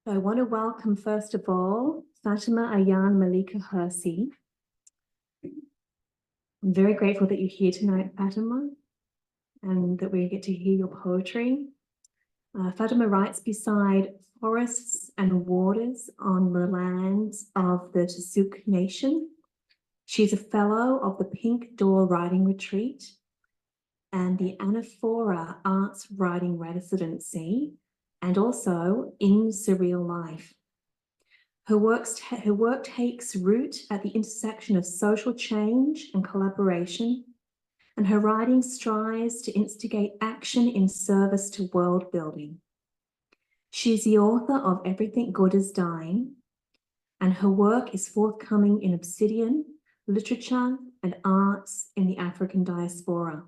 I want to welcome, first of all, Fatima-Ayan Malika Hirsi. I'm very grateful that you're here tonight, Fatima, and that we get to hear your poetry. Fatima writes beside forests and waters on the lands of the Tusuk Nation. She's a fellow of the Pink Door Writing Retreat and the Anaphora Arts Writing Residency, and also In Surreal Life. Her work takes root at the intersection of social change and collaboration, and her writing strives to instigate action in service to world building. She is the author of Everything Good is Dying, and her work is forthcoming in Obsidian, Literature and Arts in the African Diaspora.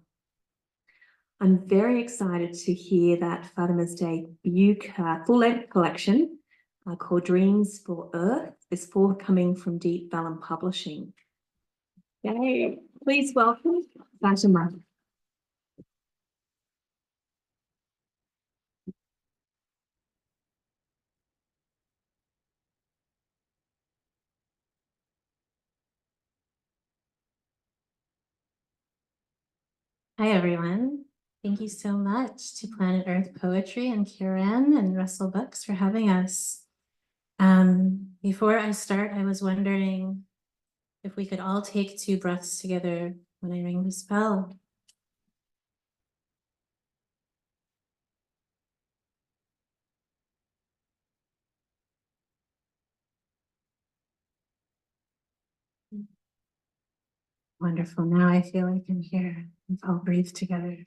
I'm very excited to hear that Fatima's debut full-length collection called Dreams for Earth is forthcoming from Deep Vellum Publishing. Yay. Please welcome Fatima. Hi, everyone. Thank you so much to Planet Earth Poetry and Kieran and Russell Books for having us. Before I start, I was wondering if we could all take 2 breaths together when I ring the spell. Wonderful. Now I feel I can hear. Let's all breathe together.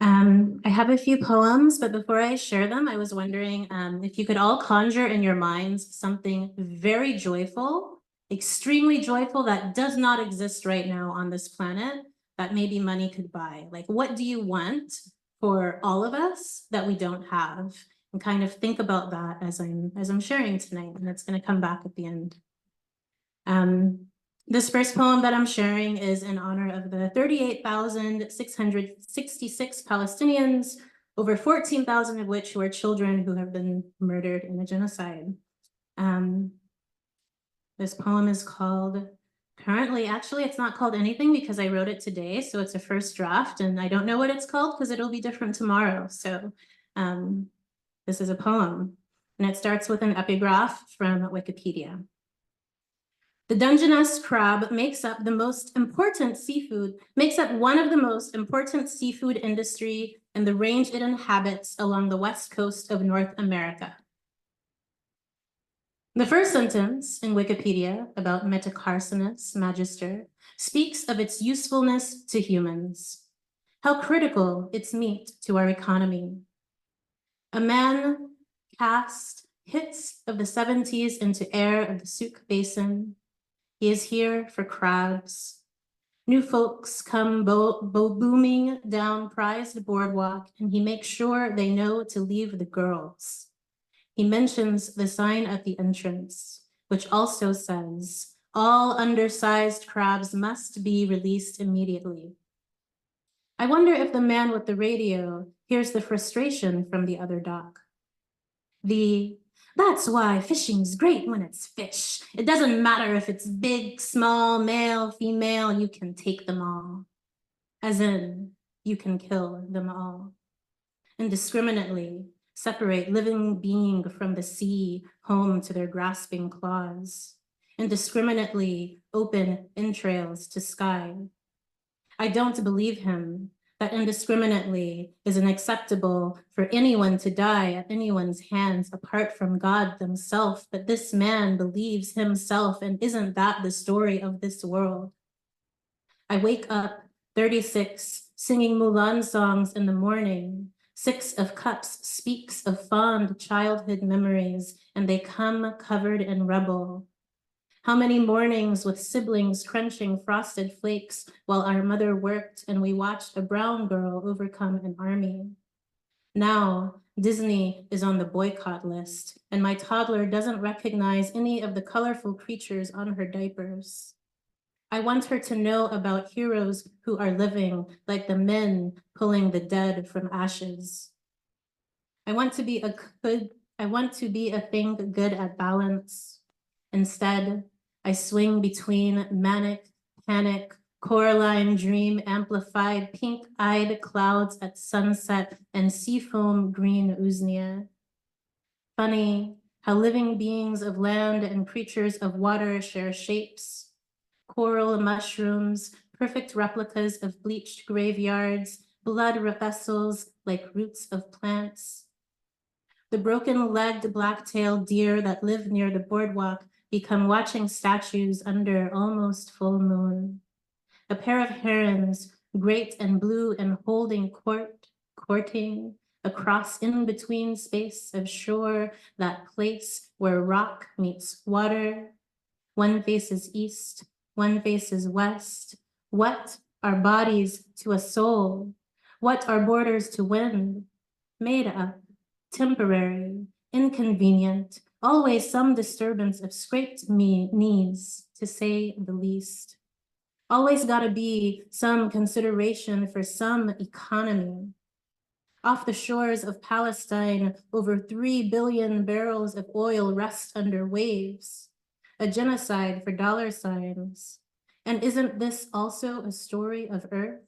I have a few poems, but before I share them, I was wondering if you could all conjure in your minds something very joyful, extremely joyful that does not exist right now on this planet that maybe money could buy. Like, what do you want for all of us that we don't have? And kind of think about that as I'm sharing tonight, and it's going to come back at the end. This first poem that I'm sharing is in honor of the 38,666 Palestinians, over 14,000 of which who are children who have been murdered in a genocide. This poem is called, currently, actually, it's not called anything because I wrote it today, so it's a first draft, and I don't know what it's called because it'll be different tomorrow. So this is a poem, and it starts with an epigraph from Wikipedia. The Dungeness crab makes up one of the most important seafood industry in the range it inhabits along the west coast of North America. The first sentence in Wikipedia about Metacarcinus magister speaks of its usefulness to humans, how critical its meat to our economy. A man cast hits of the 70s into air of the Souk Basin. He is here for crabs. New folks come booming down prized boardwalk, and he makes sure they know to leave the girls. He mentions the sign at the entrance, which also says, all undersized crabs must be released immediately. I wonder if the man with the radio hears the frustration from the other dock. That's why fishing's great when it's fish. It doesn't matter if it's big, small, male, female, you can take them all. As in, you can kill them all. Indiscriminately separate living being from the sea home to their grasping claws. Indiscriminately open entrails to sky. I don't believe him that indiscriminately is unacceptable for anyone to die at anyone's hands apart from God themselves, but this man believes himself, and isn't that the story of this world? I wake up 36, singing Mulan songs in the morning. 6 of Cups speaks of fond childhood memories, and they come covered in rubble. How many mornings with siblings crunching frosted flakes while our mother worked and we watched a brown girl overcome an army. Now, Disney is on the boycott list, and my toddler doesn't recognize any of the colorful creatures on her diapers. I want her to know about heroes who are living, like the men pulling the dead from ashes. I want to be a I want to be a thing good at balance. Instead, I swing between manic, panic, Coraline dream amplified pink-eyed clouds at sunset and seafoam green Usnia. Funny how living beings of land and creatures of water share shapes. Coral mushrooms, perfect replicas of bleached graveyards, blood vessels like roots of plants. The broken-legged black-tailed deer that live near the boardwalk become watching statues under almost full moon. A pair of herons, great and blue and holding courting, across in-between space of shore, that place where rock meets water. One faces east, one faces west. What are bodies to a soul? What are borders to wind? Made up, temporary, inconvenient, always some disturbance of scraped knees, to say the least. Always gotta be some consideration for some economy. Off the shores of Palestine, over 3 billion barrels of oil rest under waves. A genocide for dollar signs. And isn't this also a story of Earth?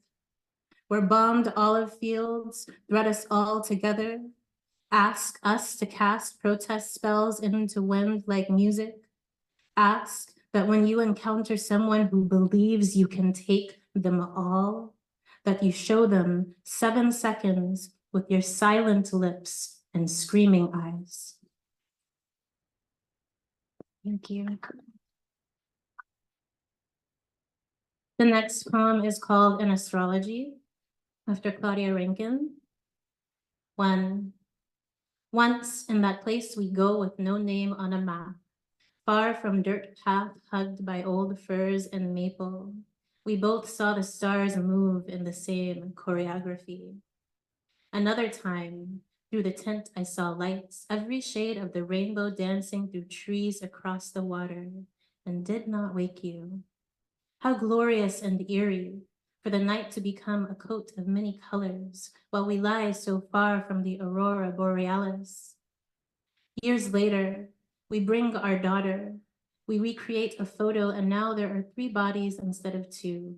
Where bombed olive fields thread us all together, ask us to cast protest spells into wind like music. Ask that when you encounter someone who believes you can take them all, that you show them 7 seconds with your silent lips and screaming eyes. Thank you. The next poem is called An Astrology, after Claudia Rankine. 1. Once in that place we go with no name on a map, far from dirt path hugged by old firs and maple, we both saw the stars move in the same choreography. Another time, through the tent I saw lights, every shade of the rainbow dancing through trees across the water, and did not wake you. How glorious and eerie, for the night to become a coat of many colors, while we lie so far from the aurora borealis. Years later, we bring our daughter. We recreate a photo, and now there are 3 bodies instead of 2.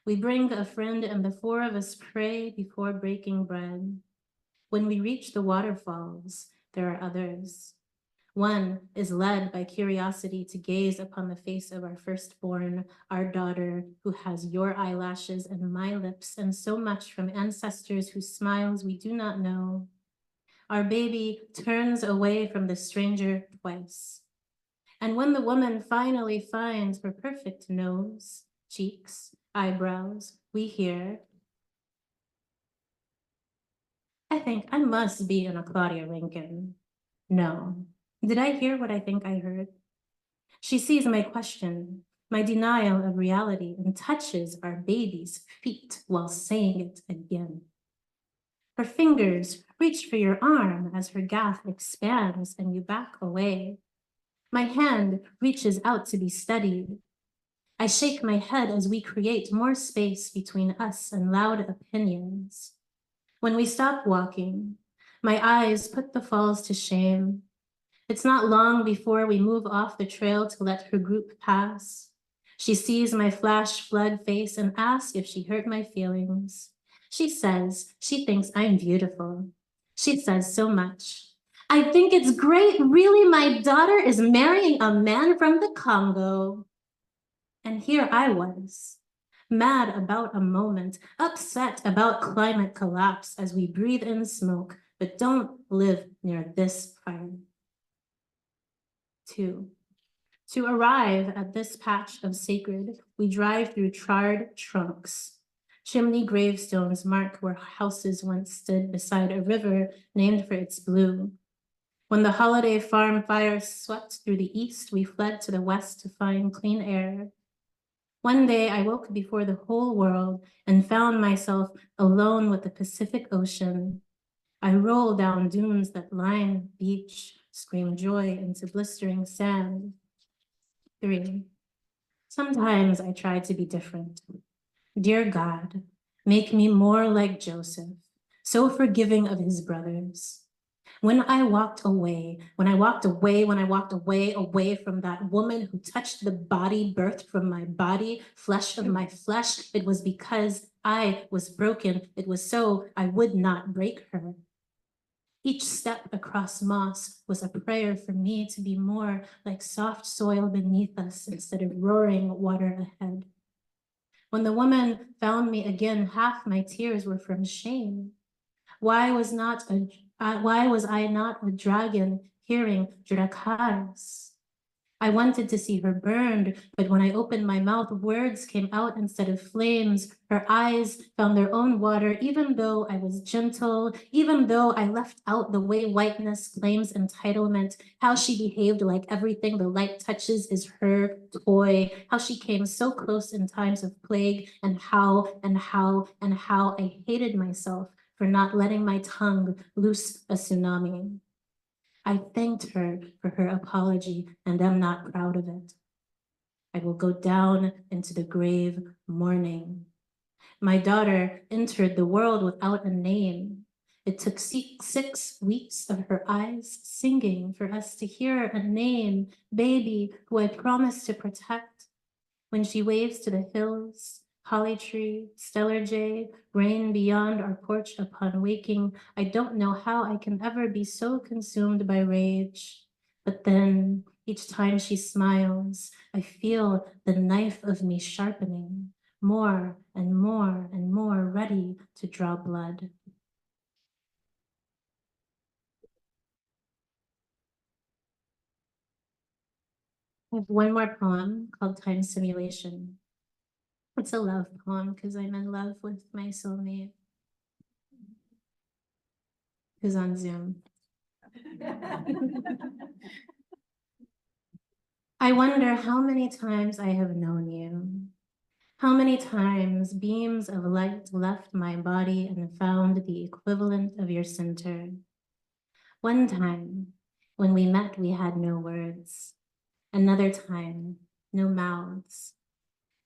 We bring a friend, and the 4 of us pray before breaking bread. When we reach the waterfalls, there are others. One is led by curiosity to gaze upon the face of our firstborn, our daughter, who has your eyelashes and my lips, and so much from ancestors whose smiles we do not know. Our baby turns away from the stranger twice. And when the woman finally finds her perfect nose, cheeks, eyebrows, we hear, I think I must be in a Claudia Rankine. No. Did I hear what I think I heard? She sees my question, my denial of reality, and touches our baby's feet while saying it again. Her fingers reach for your arm as her gath expands and you back away. My hand reaches out to be steadied. I shake my head as we create more space between us and loud opinions. When we stop walking, my eyes put the falls to shame. It's not long before we move off the trail to let her group pass. She sees my flash-flood face and asks if she hurt my feelings. She says she thinks I'm beautiful. She says so much. I think it's great. Really, my daughter is marrying a man from the Congo. And here I was, mad about a moment, upset about climate collapse as we breathe in smoke, but don't live near this fire. 2. To arrive at this patch of sacred, we drive through charred trunks. Chimney gravestones mark where houses once stood beside a river named for its blue. When the holiday farm fire swept through the east, we fled to the west to find clean air. One day I woke before the whole world and found myself alone with the Pacific Ocean. I roll down dunes that line the beach, scream joy into blistering sand. 3. Sometimes I try to be different. Dear God, make me more like Joseph, so forgiving of his brothers. When I walked away, away from that woman who touched the body birthed from my body, flesh of my flesh, it was because I was broken. It was so I would not break her. Each step across moss was a prayer for me to be more like soft soil beneath us instead of roaring water ahead. When the woman found me again, half my tears were from shame. Why was I not a dragon hearing Drakaris? I wanted to see her burned, but when I opened my mouth, words came out instead of flames. Her eyes found their own water, even though I was gentle, even though I left out the way whiteness claims entitlement, how she behaved like everything the light touches is her toy, how she came so close in times of plague, and how I hated myself for not letting my tongue loose a tsunami. I thanked her for her apology and am not proud of it. I will go down into the grave mourning. My daughter entered the world without a name. It took 6 weeks of her eyes singing for us to hear a name, baby, who I promised to protect. When she waves to the hills, holly tree, stellar jay, rain beyond our porch upon waking, I don't know how I can ever be so consumed by rage. But then, each time she smiles, I feel the knife of me sharpening, more and more and more ready to draw blood. I have one more poem called Time Simulation. It's a love poem because I'm in love with my soulmate who's on Zoom. I wonder how many times I have known you. How many times beams of light left my body and found the equivalent of your center. One time, when we met, we had no words. Another time, no mouths.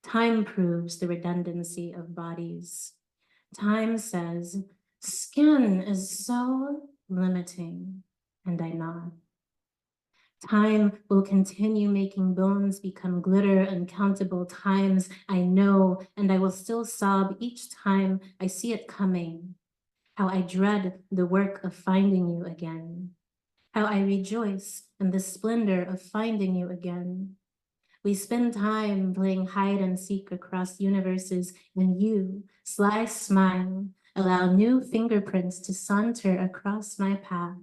Time proves the redundancy of bodies. Time says, skin is so limiting, and I nod. Time will continue making bones become glitter uncountable times, I know, and I will still sob each time I see it coming. How I dread the work of finding you again. How I rejoice in the splendor of finding you again. We spend time playing hide and seek across universes, and you, sly smile, allow new fingerprints to saunter across my path.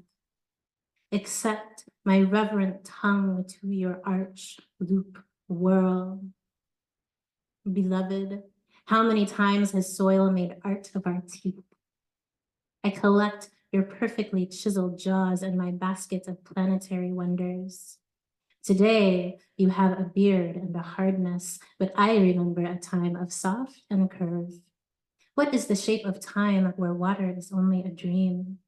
Accept my reverent tongue to your arch, loop, whirl. Beloved, how many times has soil made art of our teeth? I collect your perfectly chiseled jaws in my basket of planetary wonders. Today, you have a beard and a hardness, but I remember a time of soft and curve. What is the shape of time where water is only a dream?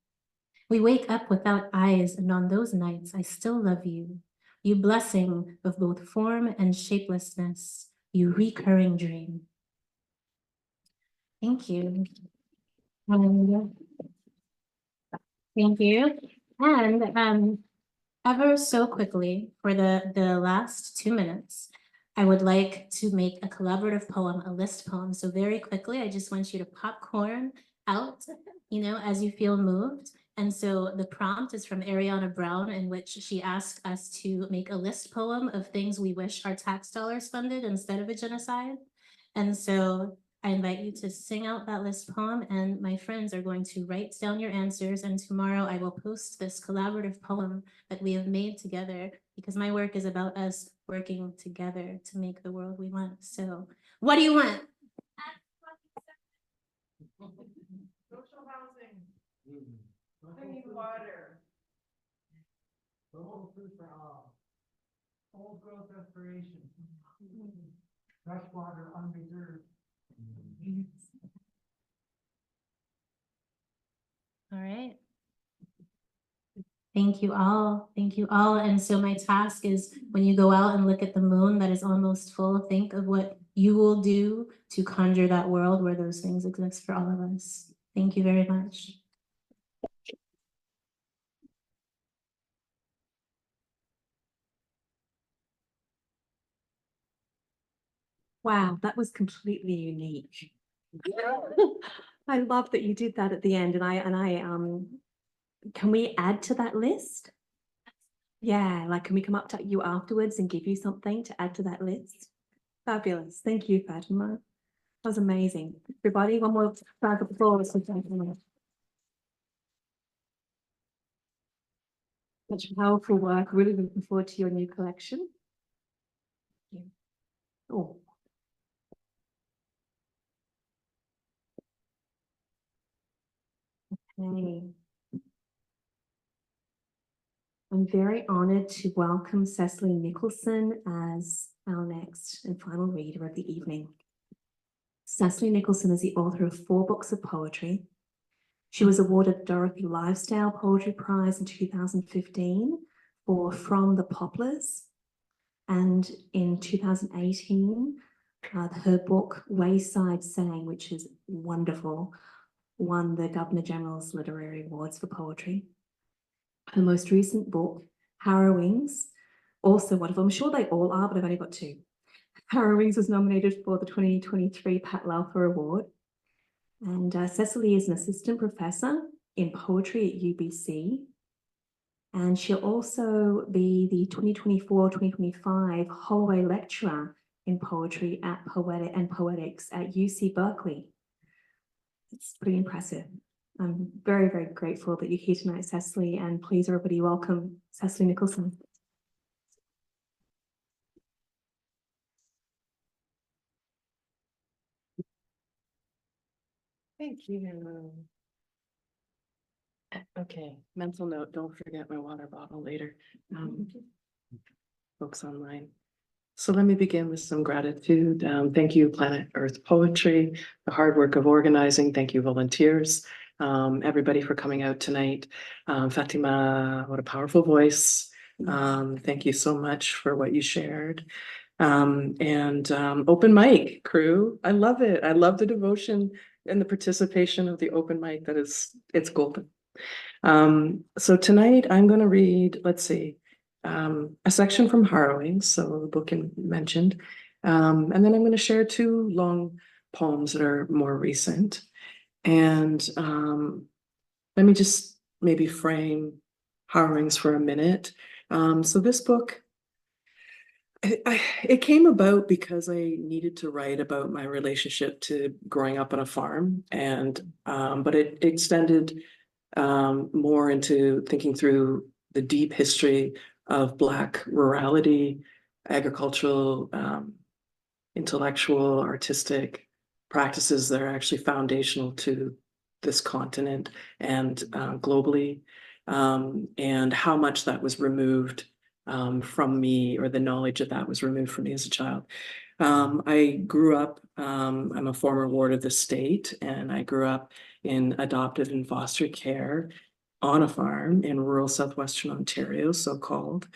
We wake up without eyes, and on those nights, I still love you. You blessing of both form and shapelessness, you recurring dream. Thank you. Thank you. And ever so quickly, for the last 2 minutes, I would like to make a collaborative poem, a list poem. So very quickly, I just want you to popcorn out, as you feel moved. And so the prompt is from Ariana Brown, in which she asked us to make a list poem of things we wish our tax dollars funded instead of a genocide. And so I invite you to sing out that list poem, and my friends are going to write down your answers, and tomorrow I will post this collaborative poem that we have made together, because my work is about us working together to make the world we want. So what do you want? Social housing, clean water, global food for all, old growth restoration, fresh water unreserved. All right. Thank you all. Thank you all. And so my task is, when you go out and look at the moon that is almost full, think of what you will do to conjure that world where those things exist for all of us. Thank you very much. Wow, that was completely unique. I love that you did that at the end, and I can we add to that list? Yeah, like can we come up to you afterwards and give you something to add to that list? Fabulous. Thank you, Fatima. That was amazing. Everybody, one more round of applause for Fatima. Such powerful work. Really looking forward to your new collection. Thank you. Oh. Okay. I'm very honored to welcome Cecily Nicholson as our next and final reader of the evening. Cecily Nicholson is the author of 4 books of poetry. She was awarded the Dorothy Livesay Poetry Prize in 2015 for From the Poplars. And in 2018, her book Wayside Saying, which is wonderful, won the Governor General's Literary Awards for Poetry. Her most recent book, Harrowings, also wonderful. I'm sure they all are, but I've only got 2. Harrowings was nominated for the 2023 Pat Lowther Award. And Cecily is an assistant professor in poetry at UBC. And she'll also be the 2024-2025 Holloway Lecturer in Poetry at Poetic and Poetics at UC Berkeley. It's pretty impressive. I'm very, very grateful that you're here tonight, Cecily, and please everybody welcome Cecily Nicholson. Thank you. Okay, mental note, don't forget my water bottle later. Folks online. So let me begin with some gratitude. Thank you, Planet Earth Poetry, the hard work of organizing. Thank you, volunteers, everybody for coming out tonight. Fatima, what a powerful voice. Thank you so much for what you shared. Open mic crew, I love it. I love the devotion and the participation of the open mic. It's golden. So tonight I'm going to read, let's see, a section from Harrowings, so the book mentioned, and then I'm going to share 2 long poems that are more recent. And let me just maybe frame Harrowings for a minute. So this book, it came about because I needed to write about my relationship to growing up on a farm, and but it extended more into thinking through the deep history of Black rurality, agricultural, intellectual, artistic practices that are actually foundational to this continent and globally, and how much that was removed from me, or the knowledge of that was removed from me as a child. I grew up, I'm a former ward of the state, and I grew up in adopted and foster care on a farm in rural southwestern Ontario, so-called,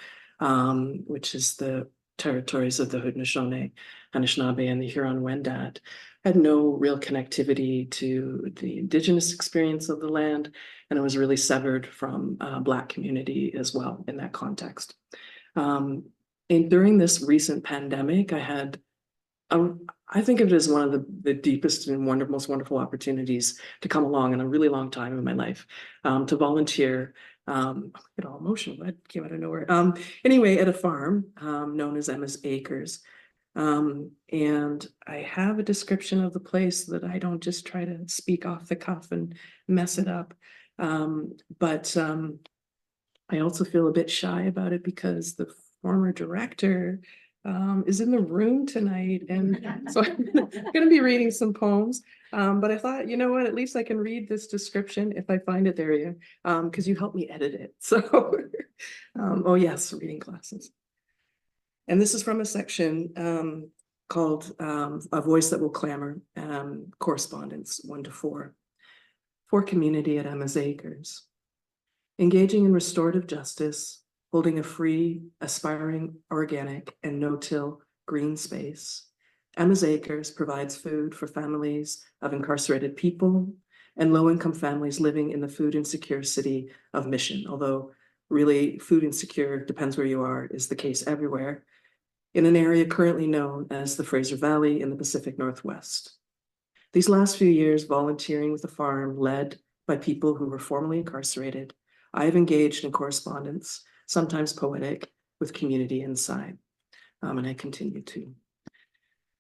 which is the territories of the Haudenosaunee, Anishinaabe, and the Huron-Wendat. I had no real connectivity to the Indigenous experience of the land, and I was really severed from Black community as well in that context. And during this recent pandemic, I had I think of it as one of the deepest and most wonderful opportunities to come along in a really long time in my life, to volunteer. I get all emotional, that came out of nowhere. Anyway, at a farm known as Emma's Acres. And I have a description of the place so that I don't just try to speak off the cuff and mess it up. But I also feel a bit shy about it because the former director is in the room tonight, and so I'm gonna be reading some poems. But I thought, you know what, at least I can read this description if I find it there, yeah, because you helped me edit it. So, oh yes, reading classes. And this is from a section called A Voice That Will Clamor, correspondence 1 to 4. For community at Emma's Acres. Engaging in restorative justice, holding a free, aspiring, organic, and no-till green space, Emma's Acres provides food for families of incarcerated people and low-income families living in the food insecure city of Mission, although really food insecure, depends where you are, is the case everywhere. in an area currently known as the Fraser Valley in the Pacific Northwest. These last few years, volunteering with a farm led by people who were formerly incarcerated, I have engaged in correspondence, sometimes poetic, with community inside, and I continue to.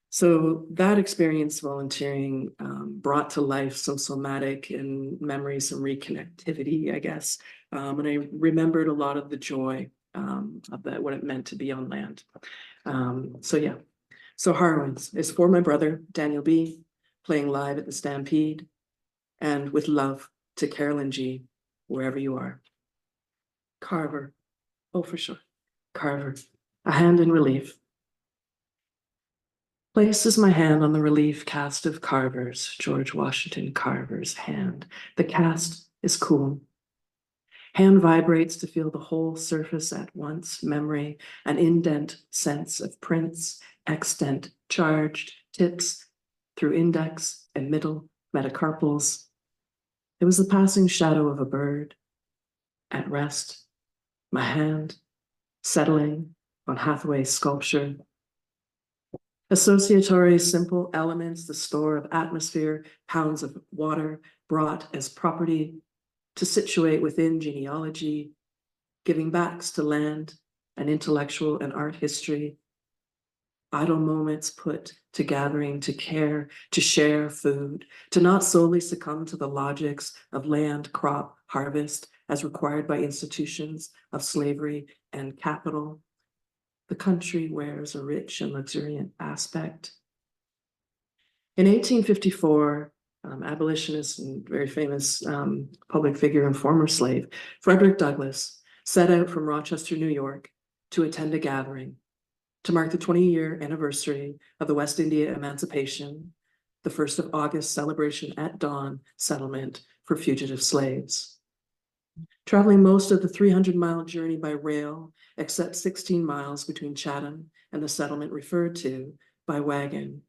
So that experience volunteering brought to life some somatic and memory, some reconnectivity, I guess. And I remembered a lot of the joy of that, what it meant to be on land. So Harrowings is for my brother, Daniel B., playing live at the Stampede, and with love to Carolyn G., wherever you are. Carver, oh, for sure. Carver, a hand in relief. Places my hand on the relief cast of Carver's, George Washington Carver's hand. The cast is cool. Hand vibrates to feel the whole surface at once, memory, an indent sense of prints, extent, charged, tips, through index and middle, metacarpals. It was the passing shadow of a bird, at rest, my hand, settling on Hathaway's sculpture. Associatory simple elements, the store of atmosphere, pounds of water brought as property to situate within genealogy, giving backs to land and intellectual and art history. Idle moments put to gathering, to care, to share food, to not solely succumb to the logics of land, crop, harvest as required by institutions of slavery and capital. The country wears a rich and luxuriant aspect. In 1854, abolitionist and very famous public figure and former slave, Frederick Douglass, set out from Rochester, New York, to attend a gathering to mark the 20-year anniversary of the West India Emancipation, the 1st of August celebration at dawn settlement for fugitive slaves. Traveling most of the 300-mile journey by rail, except 16 miles between Chatham and the settlement referred to by wagon.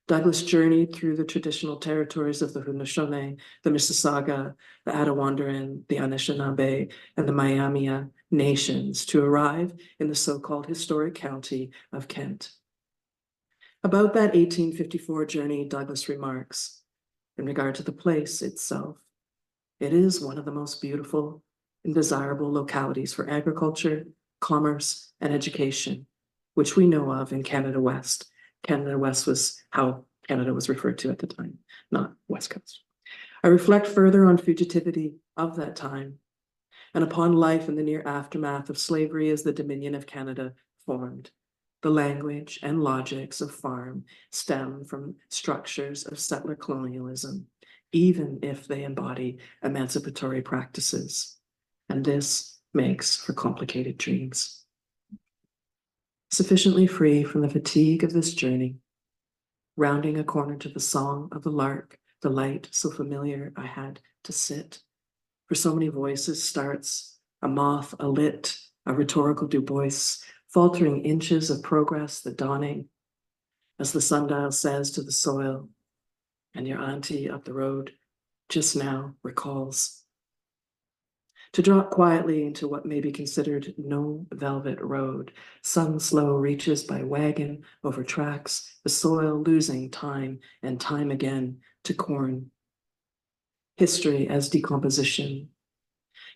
Douglass journeyed through the traditional territories of the Haudenosaunee, the Mississauga, the Attawandaron, the Anishinaabe, and the Miami nations to arrive in the so-called historic county of Kent. About that 1854 journey, Douglass remarks, in regard to the place itself, it is one of the most beautiful and desirable localities for agriculture, commerce, and education, which we know of in Canada West. Canada West was how Canada was referred to at the time, not West Coast. I reflect further on fugitivity of that time and upon life in the near aftermath of slavery as the Dominion of Canada formed. The language and logics of farm stem from structures of settler colonialism, even if they embody emancipatory practices. And this makes for complicated dreams. Sufficiently free from the fatigue of this journey, rounding a corner to the song of the lark, the light so familiar I had to sit. For so many voices starts, a moth, a lit, a rhetorical Du Bois, faltering inches of progress, the dawning, as the sundial says to the soil, and your auntie up the road just now recalls. To drop quietly into what may be considered no velvet road, sun slow reaches by wagon over tracks, the soil losing time and time again to corn. History as decomposition.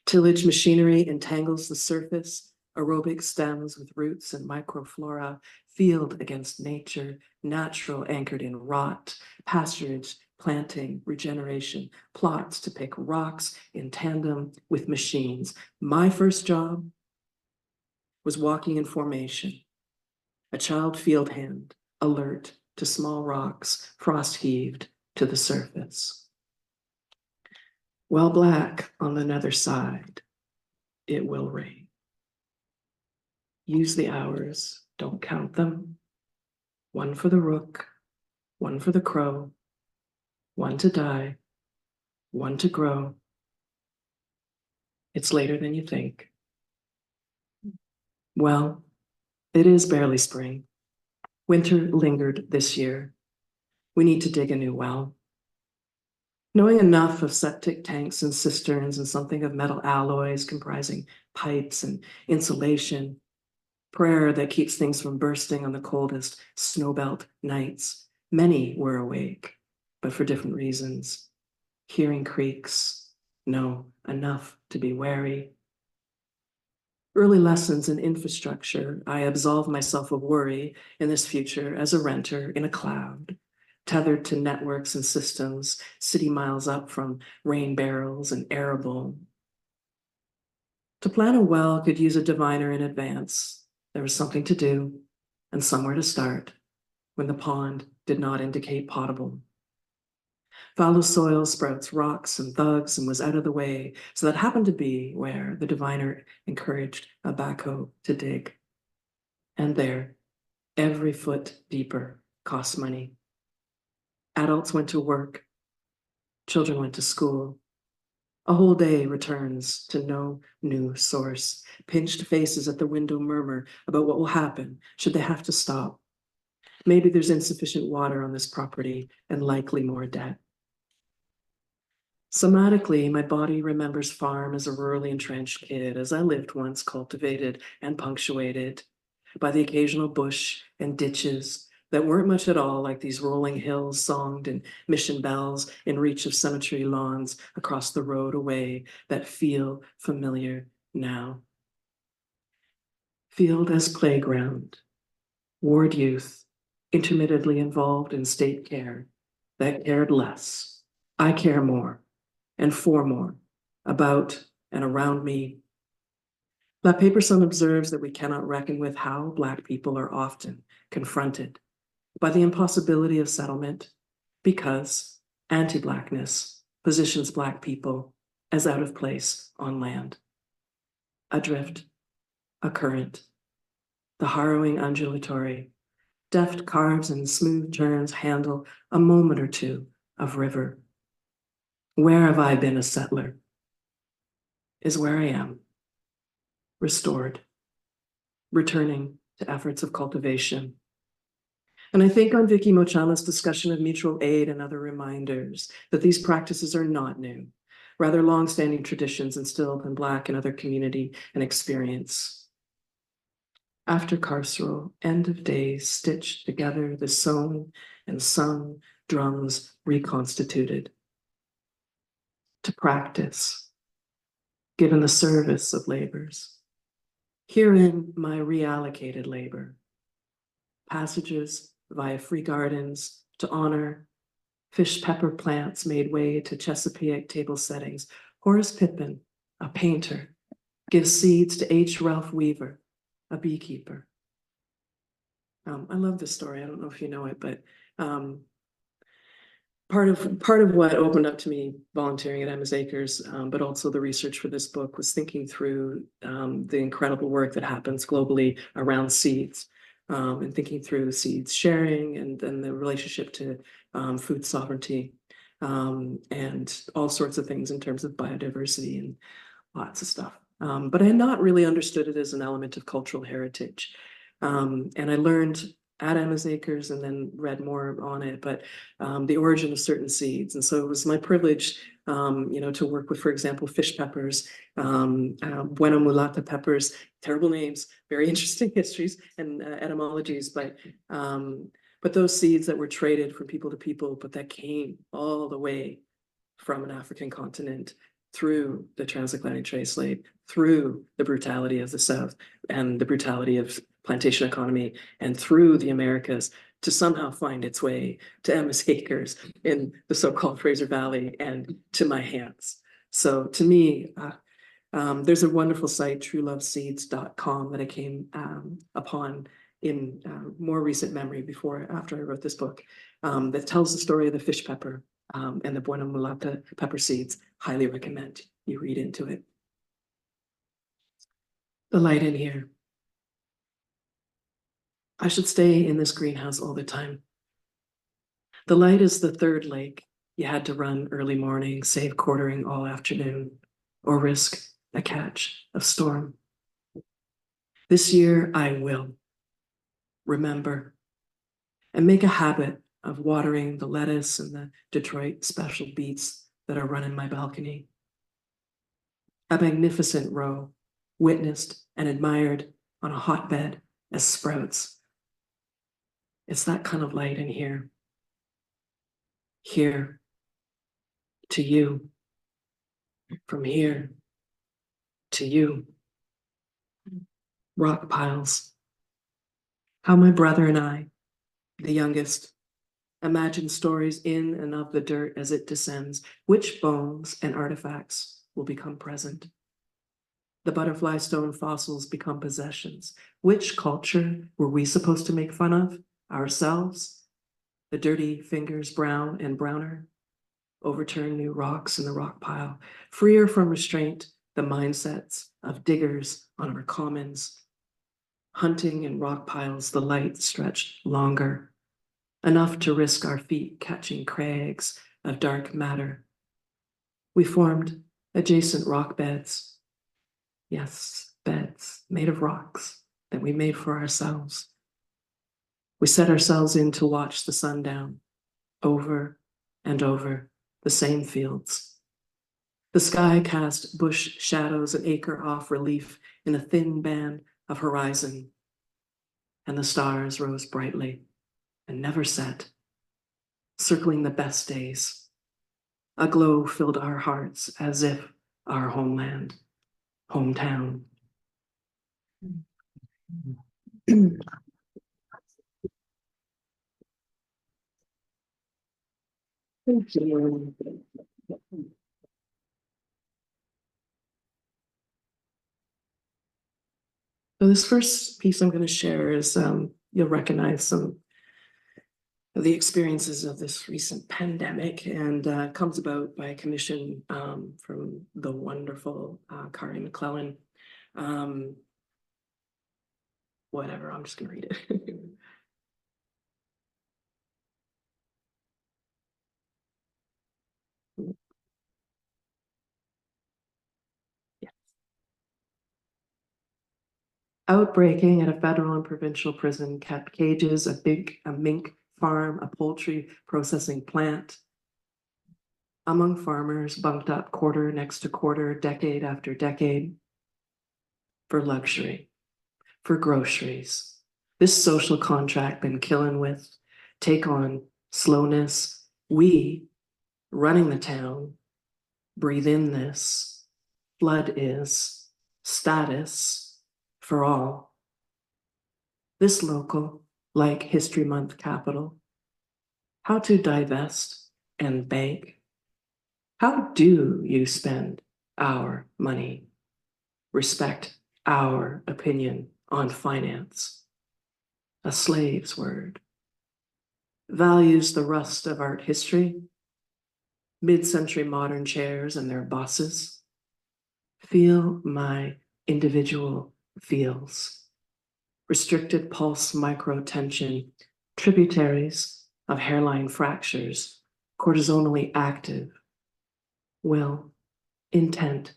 Tillage machinery entangles the surface, aerobic stems with roots and microflora, field against nature, natural anchored in rot, pasturage, planting, regeneration, plots to pick rocks in tandem with machines. My first job was walking in formation, a child field hand, alert to small rocks, frost heaved to the surface. While black on the nether side, it will rain. Use the hours, don't count them. One for the rook, one for the crow, one to die, one to grow. It's later than you think. Well, it is barely spring. Winter lingered this year. We need to dig a new well. Knowing enough of septic tanks and cisterns and something of metal alloys comprising pipes and insulation, prayer that keeps things from bursting on the coldest snowbelt nights. Many were awake, but for different reasons. Hearing creaks, no, enough to be wary. Early lessons in infrastructure, I absolve myself of worry in this future as a renter in a cloud, tethered to networks and systems, city miles up from rain barrels and arable. To plan a well could use a diviner in advance. There was something to do and somewhere to start when the pond did not indicate potable. Fallow soil sprouts rocks and thugs and was out of the way, so that happened to be where the diviner encouraged a backhoe to dig. And there, every foot deeper cost money. Adults went to work, children went to school. A whole day returns to no new source. Pinched faces at the window murmur about what will happen should they have to stop. Maybe there's insufficient water on this property and likely more debt. Somatically, my body remembers farm as a rurally entrenched kid, as I lived once cultivated and punctuated by the occasional bush and ditches that weren't much at all like these rolling hills songed in mission bells in reach of cemetery lawns across the road away that feel familiar now. Field as playground, ward youth, intermittently involved in state care that cared less. I care more. And for more, about and around me. La Paperson observes that we cannot reckon with how Black people are often confronted by the impossibility of settlement because anti-Blackness positions Black people as out of place on land. Adrift, a current, the harrowing undulatory, deft carves and smooth turns handle a moment or two of river. Where have I been a settler? Is where I am, restored, returning to efforts of cultivation. And I think on Vicky Mochala's discussion of mutual aid and other reminders that these practices are not new, rather long-standing traditions instilled in Black and other community and experience. After carceral, end of days stitched together, the sewn and sung drums reconstituted. To practice, given the service of labors. Herein my reallocated labor, passages via free gardens to honor, fish pepper plants made way to Chesapeake table settings. Horace Pippin, a painter, gives seeds to H. Ralph Weaver, a beekeeper. I love this story. I don't know if you know it, but part of what opened up to me volunteering at Emma's Acres, but also the research for this book was thinking through the incredible work that happens globally around seeds, and thinking through seeds sharing and then the relationship to food sovereignty, and all sorts of things in terms of biodiversity and lots of stuff. But I had not really understood it as an element of cultural heritage. And I learned at Emma's Acres and then read more on it, but the origin of certain seeds. And so it was my privilege, to work with, for example, fish peppers, Buena Mulata peppers, terrible names, very interesting histories and etymologies, but those seeds that were traded from people to people, but that came all the way from an African continent through the transatlantic trade slave, through the brutality of the South and the brutality of plantation economy, and through the Americas to somehow find its way to Emma's Acres in the so-called Fraser Valley and to my hands. So to me, there's a wonderful site, trueloveseeds.com, that I came upon in more recent memory after I wrote this book, that tells the story of the fish pepper and the Buena Mulata pepper seeds. Highly recommend you read into it. The light in here. I should stay in this greenhouse all the time. The light is the third lake. You had to run early morning, save quartering all afternoon, or risk a catch of storm. This year I will remember and make a habit of watering the lettuce and the Detroit special beets that are running my balcony. A magnificent row, witnessed and admired on a hotbed as sprouts. It's that kind of light in here. Here to you. From here to you. Rock piles. How my brother and I, the youngest, imagine stories in and of the dirt as it descends. Which bones and artifacts will become present? The butterfly stone fossils become possessions. Which culture were we supposed to make fun of? Ourselves? The dirty fingers, brown and browner, overturn new rocks in the rock pile, freer from restraint, the mindsets of diggers on our commons. Hunting in rock piles, the light stretched longer, enough to risk our feet catching crags of dark matter. We formed adjacent rock beds. Yes, beds made of rocks that we made for ourselves. We set ourselves in to watch the sundown over and over the same fields. The sky cast bush shadows an acre off relief in a thin band of horizon, and the stars rose brightly and never set, circling the best days. A glow filled our hearts as if our homeland, hometown. Thank you. So this first piece I'm going to share is, you'll recognize some of the experiences of this recent pandemic, and comes about by a commission from the wonderful Kari McClellan. Whatever, I'm just going to read it. Outbreaking at a federal and provincial prison kept cages, a mink farm, a poultry processing plant. Among farmers bunked up quarter next to quarter, decade after decade, for luxury, for groceries. This social contract been killing with, take on slowness. We, running the town, breathe in this. Flood is status for all. This local, like History Month capital, how to divest and bank. How do you spend our money? Respect our opinion on finance. A slave's word. Values the rust of art history. Mid-century modern chairs and their bosses. Feel my individual feels. Restricted pulse microtension, tributaries of hairline fractures, cortisonally active. Will, intent,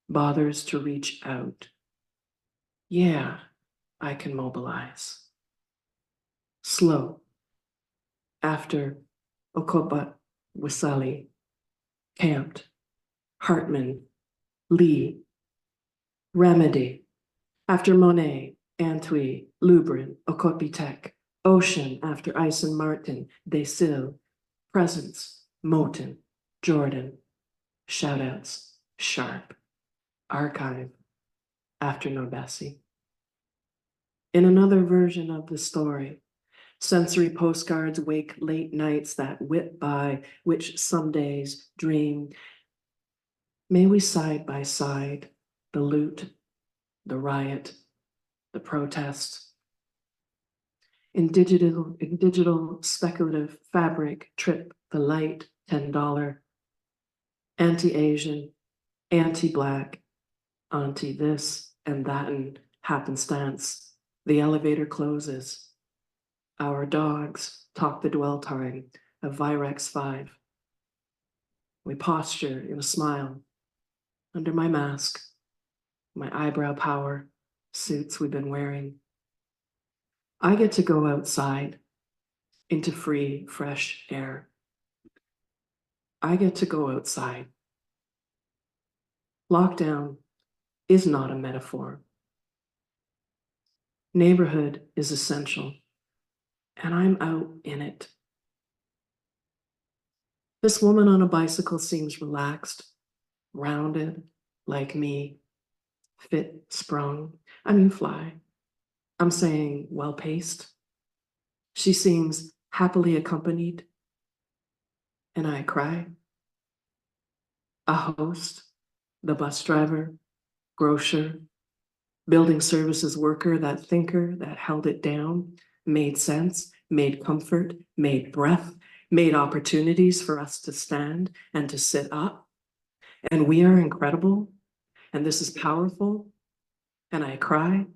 bothers to reach out. Yeah, I can mobilize. Slow. After Okoba Wisali, camped, Hartman, Lee, Remedy. After Monet, Antwi, Lubrin, Okopitek, Ocean after Ison Martin, Desil, Presence, Moten, Jordan, Shoutouts, Sharp, Archive, after Nobesi. In another version of the story, sensory postcards wake late nights that whip by, which some days dream. May we side by side, the loot, the riot, the protest. In digital speculative fabric, trip the light, $10. Anti-Asian, anti-Black, anti-this and that and happenstance. The elevator closes. Our dogs talk the dwell time of Virex 5. We posture in a smile under my mask, my eyebrow power, suits we've been wearing. I get to go outside into free, fresh air. I get to go outside. Lockdown is not a metaphor. Neighborhood is essential, and I'm out in it. This woman on a bicycle seems relaxed, rounded, like me, fit, sprung, fly. I'm saying well-paced. She seems happily accompanied, and I cry. A host, the bus driver, grocer, building services worker, that thinker that held it down, made sense, made comfort, made breath, made opportunities for us to stand and to sit up. And we are incredible, and this is powerful, and I cry.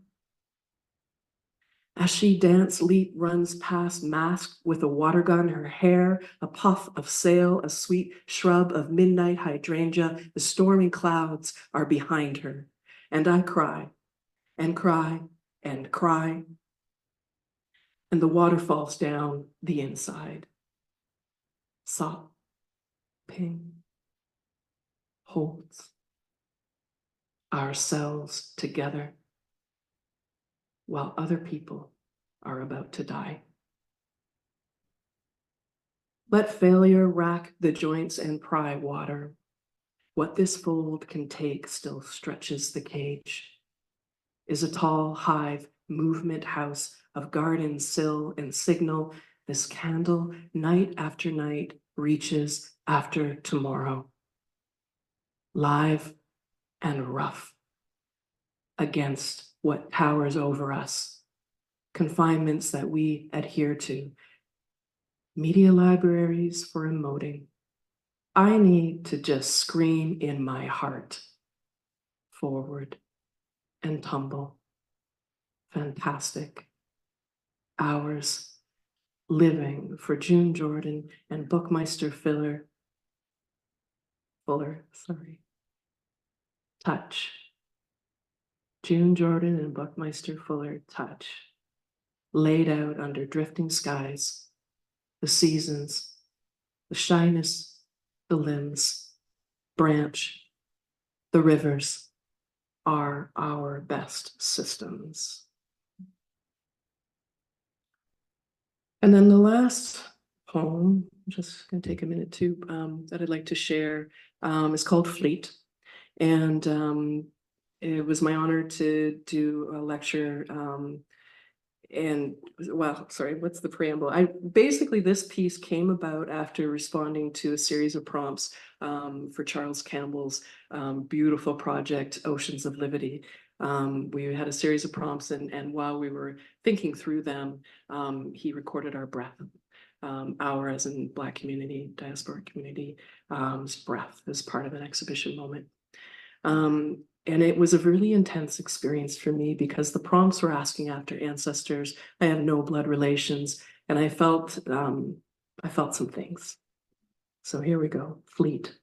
As she dance leap runs past, masked with a water gun, her hair, a puff of sail, a sweet shrub of midnight hydrangea, the stormy clouds are behind her. And I cry, and cry, and cry. And the water falls down the inside. Sop, ping, holds ourselves together while other people are about to die. Let failure rack the joints and pry water. What this fold can take still stretches the cage. Is a tall hive movement house of garden sill and signal. This candle night after night reaches after tomorrow. Live and rough against what towers over us. Confinements that we adhere to. Media libraries for emoting. I need to just scream in my heart. Forward and tumble. Fantastic. Hours living for June Jordan and Bookmeister Fuller. Touch. June Jordan and Buckmeister Fuller touch. Laid out under drifting skies, the seasons, the shyness, the limbs, branch, the rivers are our best systems. And then the last poem, I'm just going to take a minute too, that I'd like to share is called Fleet. And it was my honor to do a lecture what's the preamble? Basically this piece came about after responding to a series of prompts for Charles Campbell's beautiful project, Oceans of Livity. We had a series of prompts, and while we were thinking through them, he recorded our breath. Our, as in Black community, diaspora community, breath as part of an exhibition moment. And it was a really intense experience for me because the prompts were asking after ancestors. I have no blood relations, and I felt some things. So here we go, Fleet.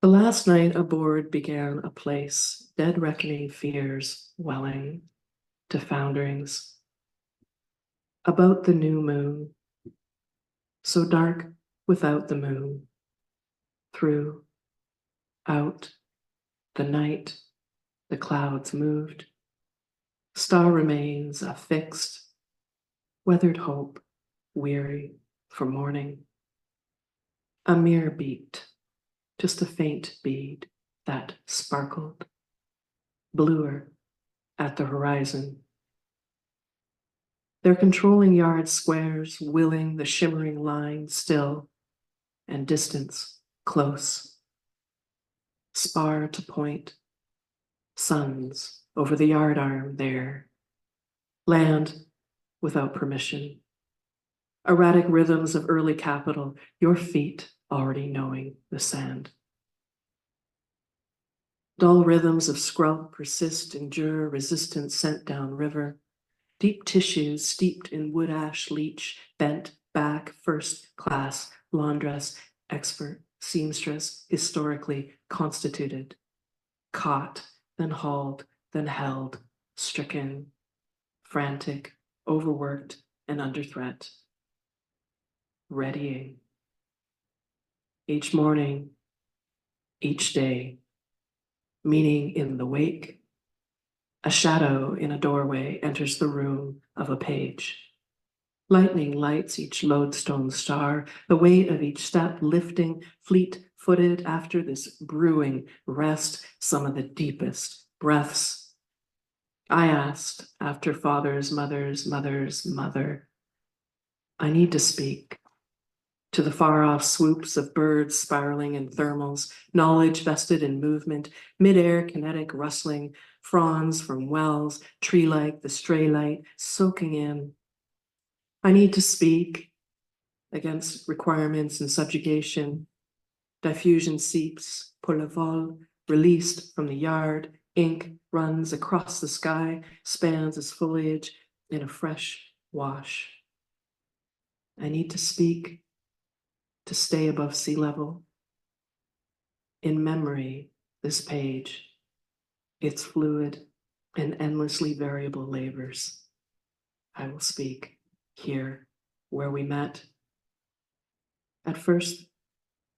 The last night aboard began a place, dead reckoning fears welling to founderings. About the new moon, so dark without the moon. Through, out, the night, the clouds moved. Star remains a fixed, weathered hope, weary for morning. A mirror beat, just a faint bead that sparkled, bluer at the horizon. Their controlling yard squares, willing the shimmering line still, and distance close. Spar to point, suns over the yard arm there. Land without permission. Erratic rhythms of early capital, your feet already knowing the sand. Dull rhythms of scrub persist, endure, resistant scent down river. Deep tissues steeped in wood ash leach, bent back, first class, laundress, expert, seamstress, historically constituted. Caught, then hauled, then held, stricken, frantic, overworked, and under threat. Readying. Each morning, each day, meaning in the wake A shadow in a doorway enters the room of a page. Lightning lights each lodestone star, the weight of each step lifting, fleet-footed after this brewing rest, some of the deepest breaths. I asked after father's mother's mother's mother, I need to speak to the far-off swoops of birds spiraling in thermals, knowledge vested in movement, mid-air kinetic rustling, fronds from wells, tree-like, the stray light soaking in. I need to speak against requirements and subjugation. Diffusion seeps, pour le vol, released from the yard, ink runs across the sky, spans its foliage in a fresh wash. I need to speak to stay above sea level. In memory, this page, its fluid and endlessly variable labors. I will speak here where we met. At first,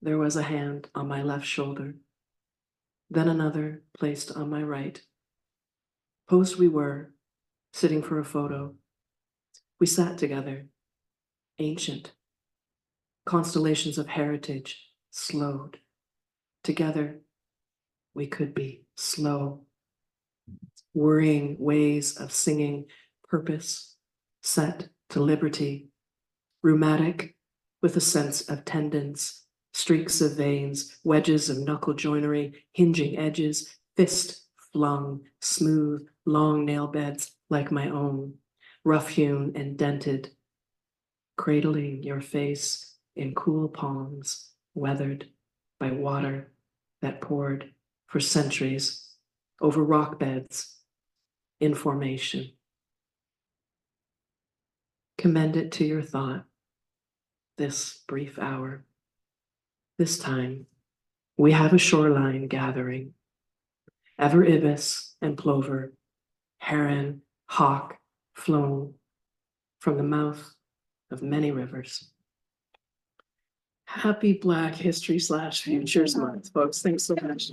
there was a hand on my left shoulder, then another placed on my right. Posed we were, sitting for a photo. We sat together, ancient. Constellations of heritage slowed. Together, we could be slow. Worrying ways of singing purpose, set to liberty. Rheumatic with a sense of tendons, streaks of veins, wedges of knuckle joinery, hinging edges, fist flung, smooth, long nail beds like my own, rough-hewn and dented, cradling your face in cool palms, weathered by water that poured for centuries over rock beds in formation. Commend it to your thought, this brief hour. This time, we have a shoreline gathering. Ever ibis and plover, heron, hawk, flown from the mouth of many rivers. Happy Black History / Futures Month, folks. Thanks so much.